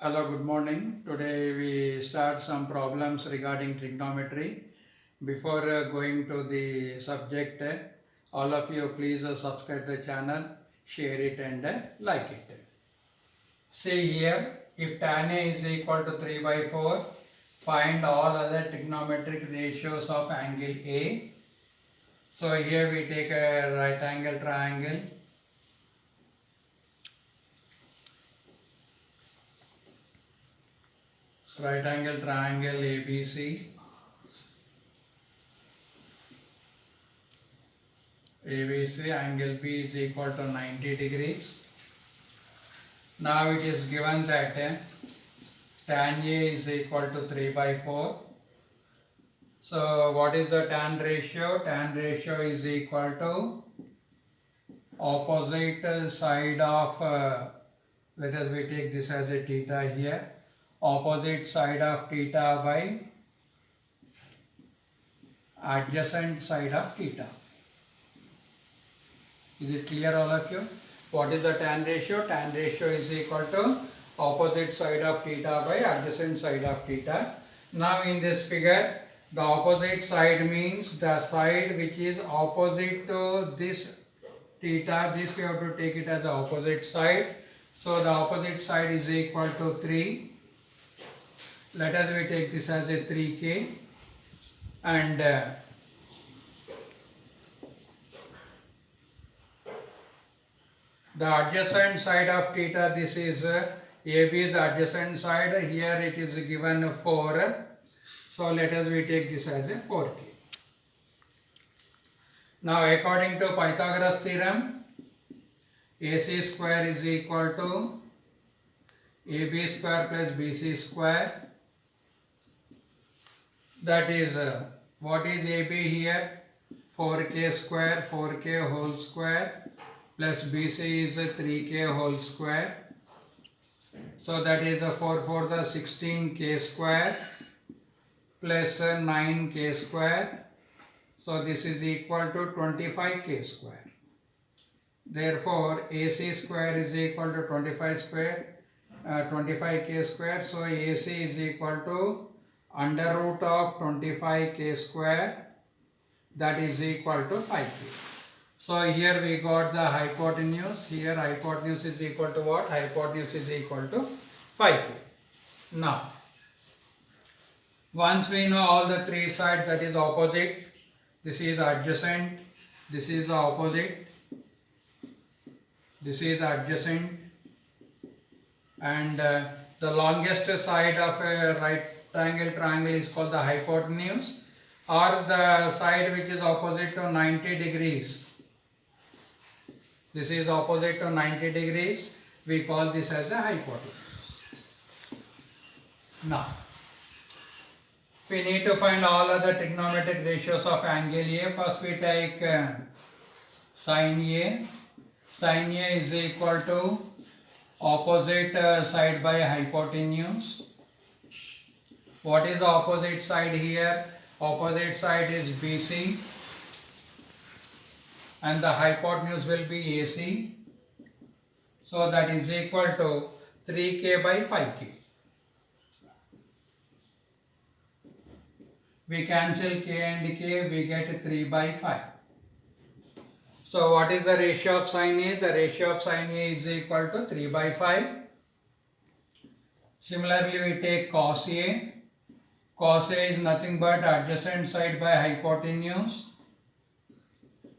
Hello, good morning. Today we start some problems regarding trigonometry. Before going to the subject, all of you please subscribe the channel, share it and like it. See here, if tan A is equal to 3 by 4, find all other trigonometric ratios of angle A. So here we take a right angle triangle. Right angle triangle ABC. ABC angle B is equal to 90 degrees. Now it is given that tan A is equal to 3 by 4. So what is the tan ratio? Tan ratio is equal to opposite side of, let us we take this as a theta here, opposite side of theta by adjacent side of theta. Is it clear all of you? What is the tan ratio? Tan ratio is equal to opposite side of theta by adjacent side of theta. Now in this figure, the opposite side means the side which is opposite to this theta. This we have to take it as the opposite side. So the opposite side is equal to 3. Let us we take this as a 3k, and the adjacent side of theta, this is AB is the adjacent side. Here it is given 4. So let us we take this as a 4k. Now according to Pythagoras theorem, AC square is equal to AB square plus BC square. That is, what is AB here? 4k square, 4k whole square, plus BC is 3k whole square. So that is 4 for the 16k square plus 9k square. So this is equal to 25k square. Therefore AC square is equal to 25k square. So AC is equal to under root of 25k square, that is equal to 5k. So here we got the hypotenuse. Here hypotenuse is equal to what? Hypotenuse is equal to 5k. Now, once we know all the three sides, that is opposite, this is adjacent, this is the opposite, this is adjacent, and the longest side of a right triangle is called the hypotenuse, or the side which is opposite to 90 degrees. This is opposite to 90 degrees. We call this as a hypotenuse. Now, we need to find all other trigonometric ratios of angle A. First we take sin A. Sin A is equal to opposite side by hypotenuse. What is the opposite side here? Opposite side is BC and the hypotenuse will be AC. So that is equal to 3k by 5k. We cancel k and k, we get 3 by 5. So what is the ratio of sin A? The ratio of sin A is equal to 3 by 5. Similarly, we take cos A. Cos A is nothing but adjacent side by hypotenuse.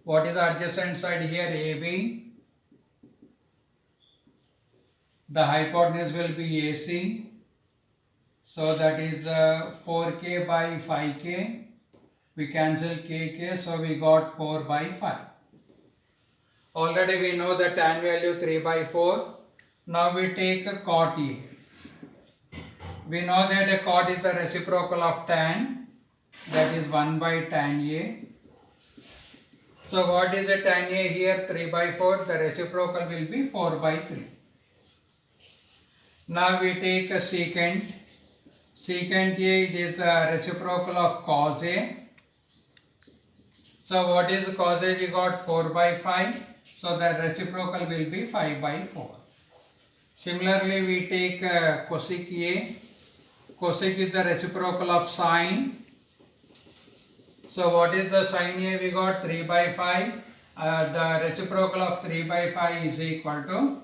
What is the adjacent side here? AB. The hypotenuse will be AC. So that is 4k by 5k. We cancel kk, so we got 4 by 5. Already we know the tan value 3 by 4. Now we take a cot A. We know that a cot is the reciprocal of tan, that is 1 by tan A. So what is a tan A here? 3 by 4. The reciprocal will be 4 by 3. Now we take a secant. Secant A, it is the reciprocal of cos A. So what is cos A? We got 4 by 5. So the reciprocal will be 5 by 4. Similarly, we take cosec A. Cosec is the reciprocal of sine. So what is the sine A? We got 3 by 5. The reciprocal of 3 by 5 is equal to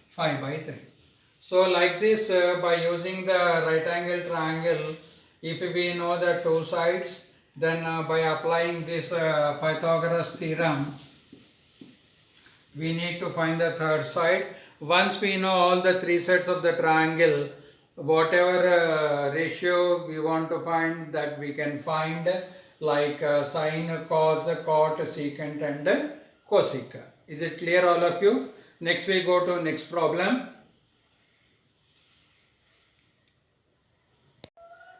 5 by 3. So like this, by using the right angle triangle, if we know the two sides, then by applying this Pythagoras theorem, we need to find the third side. Once we know all the three sides of the triangle, whatever ratio we want to find, that we can find, like sine, cos, cot, secant and cosec. Is it clear, all of you? Next we go to next problem.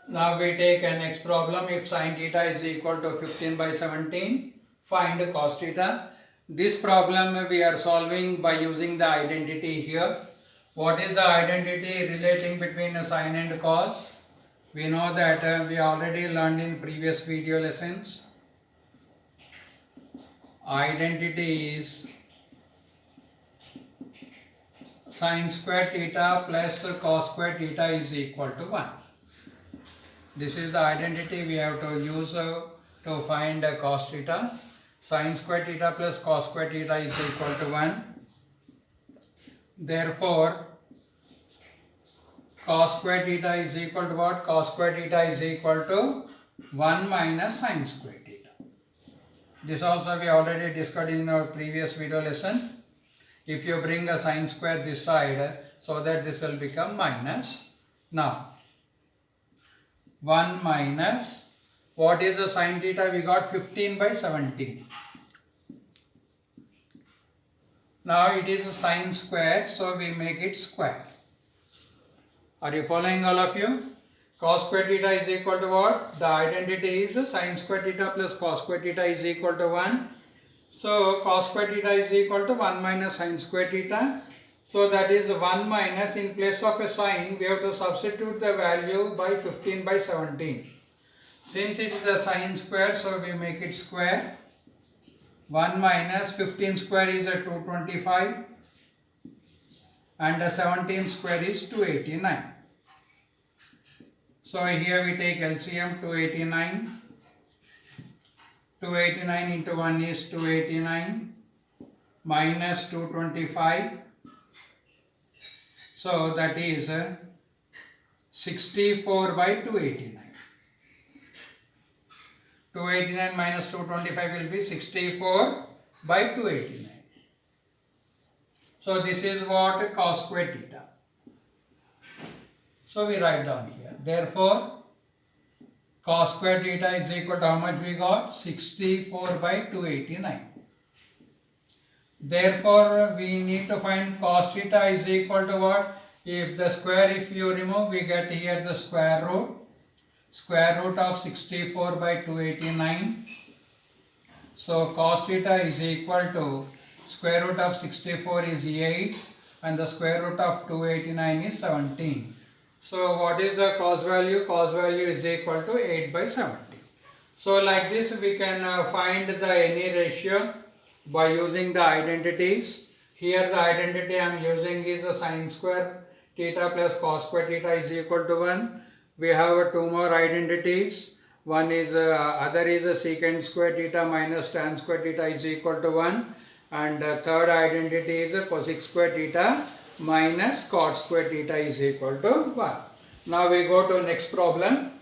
Now we take a next problem. If sine theta is equal to 15 by 17, find cos theta. This problem we are solving by using the identity here. What is the identity relating between sine and cos? We know that we already learned in previous video lessons. Identity is sine square theta plus cos square theta is equal to 1. This is the identity we have to use to find cos theta. Sine square theta plus cos square theta is equal to 1. Therefore, cos square theta is equal to what? Cos square theta is equal to 1 minus sine square theta. This also we already discussed in our previous video lesson. If you bring a sine square this side, so that this will become minus. Now, 1 minus, what is the sine theta? We got 15 by 17. Now it is a sine square, so we make it square. Are you following, all of you? Cos square theta is equal to what? The identity is sine square theta plus cos square theta is equal to 1. So cos square theta is equal to 1 minus sine square theta. So that is 1 minus, in place of a sine, we have to substitute the value by 15 by 17. Since it is a sine square, so we make it square. 1 minus 15 square is a 225 and 17 square is 289. So here we take LCM 289. 289 into 1 is 289 minus 225. So that is 64 by 289. 289 minus 225 will be 64 by 289. So this is what? Cos square theta. So we write down here. Therefore, cos square theta is equal to how much we got? 64 by 289. Therefore, we need to find cos theta is equal to what? If the square, if you remove, we get here the square root. Square root of 64 by 289. So cos theta is equal to square root of 64 is 8 and the square root of 289 is 17. So what is the cos value? Cos value is equal to 8 by 17. So like this we can find the any ratio by using the identities. Here the identity I am using is a sine square theta plus cos square theta is equal to 1. We have two more identities. One is other is a secant square theta minus tan square theta is equal to 1. And third identity is a cosec square theta minus cot square theta is equal to 1. Now we go to next problem.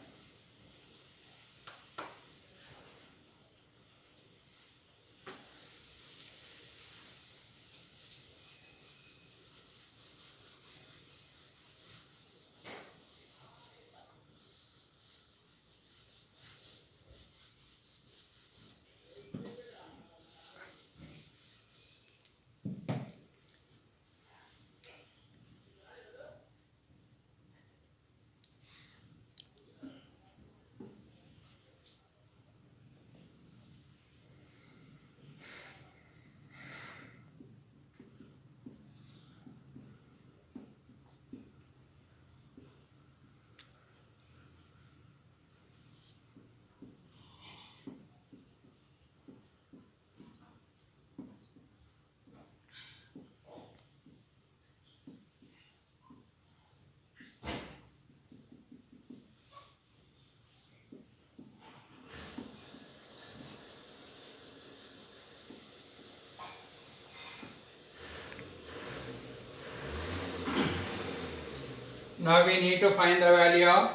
Now we need to find the value of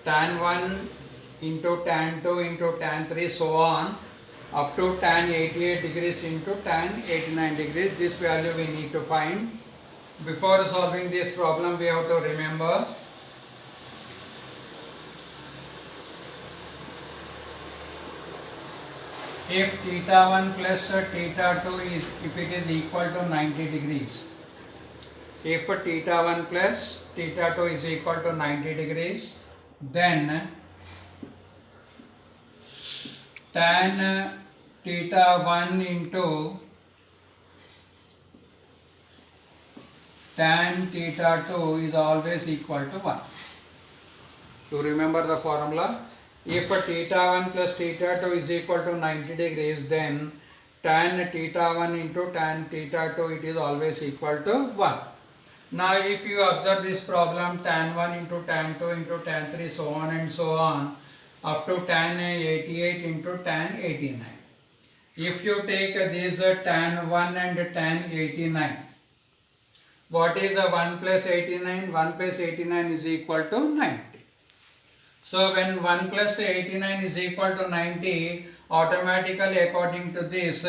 tan 1 into tan 2 into tan 3 so on up to tan 88 degrees into tan 89 degrees. This value we need to find. Before solving this problem we have to remember if theta 1 plus theta 2 is if it is equal to 90 degrees. If theta 1 plus theta 2 is equal to 90 degrees, then tan theta 1 into tan theta 2 is always equal to 1. To remember the formula, if theta 1 plus theta 2 is equal to 90 degrees, then tan theta 1 into tan theta 2 it is always equal to 1. Now if you observe this problem, tan 1 into tan 2 into tan 3 so on and so on up to tan 88 into tan 89. If you take these tan 1 and tan 89, what is 1 plus 89? 1 plus 89 is equal to 90. So when 1 plus 89 is equal to 90, automatically according to this,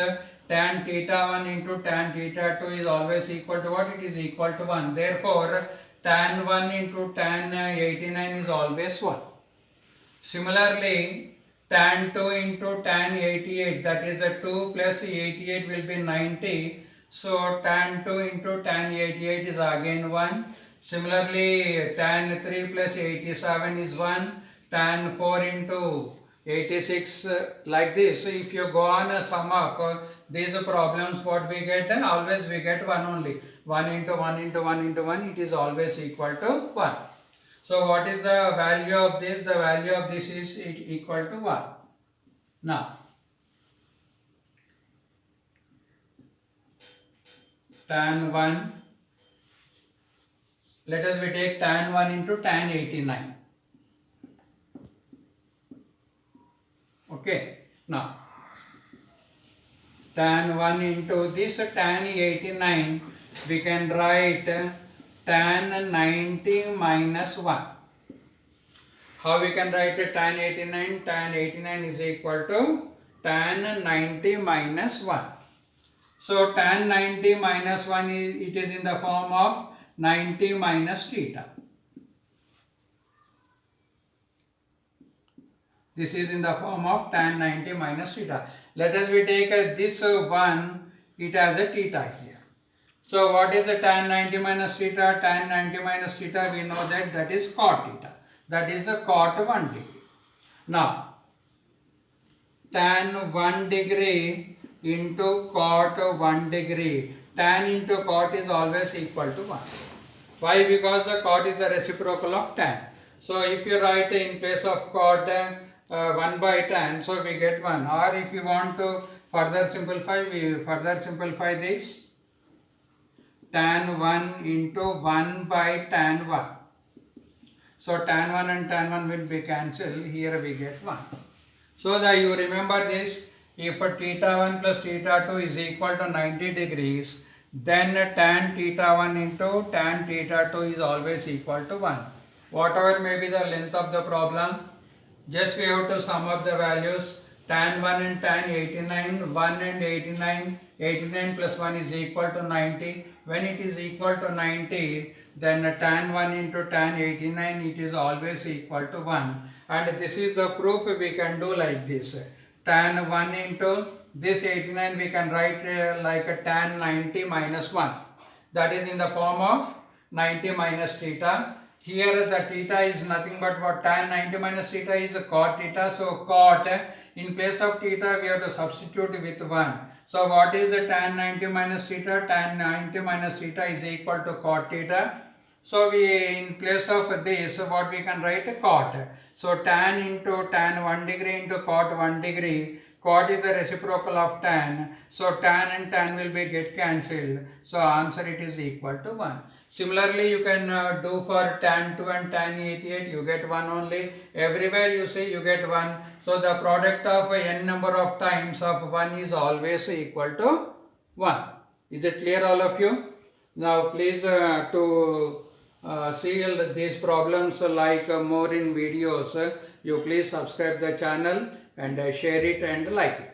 tan theta 1 into tan theta 2 is always equal to what? It is equal to 1. Therefore, tan 1 into tan 89 is always 1. Similarly, tan 2 into tan 88, that is 2 plus 88 will be 90. So tan 2 into tan 88 is again 1. Similarly, tan 3 plus 87 is 1. Tan 4 into 86 like this. So if you go on sum up these problems, what we get? Always we get 1 only. 1 into 1 into 1 into 1, it is always equal to 1. So what is the value of this? The value of this is equal to 1. Now, tan 1, let us we take tan 1 into tan 89. Okay, now tan 1 into this tan 89, we can write tan 90 minus 1. How we can write tan 89? Tan 89 is equal to tan 90 minus 1. So tan 90 minus 1 it is in the form of 90 minus theta. This is in the form of tan 90 minus theta. Let us we take this 1, it has a theta here. So what is the tan 90 minus theta? Tan 90 minus theta, we know that is cot theta. That is a cot 1 degree. Now, tan 1 degree into cot 1 degree. Tan into cot is always equal to 1. Why? Because the cot is the reciprocal of tan. So if you write in place of cot 1 by tan, so we get 1. Or if you want to further simplify, we further simplify this. Tan 1 into 1 by tan 1. So tan 1 and tan 1 will be cancelled. Here we get 1. So that you remember this, if theta 1 plus theta 2 is equal to 90 degrees, then tan theta 1 into tan theta 2 is always equal to 1. Whatever may be the length of the problem, just we have to sum up the values. Tan 1 and tan 89, 1 and 89, 89 plus 1 is equal to 90. When it is equal to 90, then tan 1 into tan 89, it is always equal to 1. And this is the proof we can do like this. Tan 1 into this 89 we can write like a tan 90 minus 1. That is in the form of 90 minus theta. Here the theta is nothing but what? Tan 90 minus theta is a cot theta. So cot, in place of theta we have to substitute with 1. So what is the tan 90 minus theta? Tan 90 minus theta is equal to cot theta. So we, in place of this, what we can write? Cot. So tan into tan 1 degree into cot 1 degree. Cot is the reciprocal of tan. So tan and tan will be get cancelled. So answer it is equal to 1. Similarly, you can do for tan 2 and tan 88, you get 1 only. Everywhere you see you get 1. So the product of n number of times of 1 is always equal to 1. Is it clear all of you? Now please to see these problems like more in videos, you please subscribe the channel and share it and like it.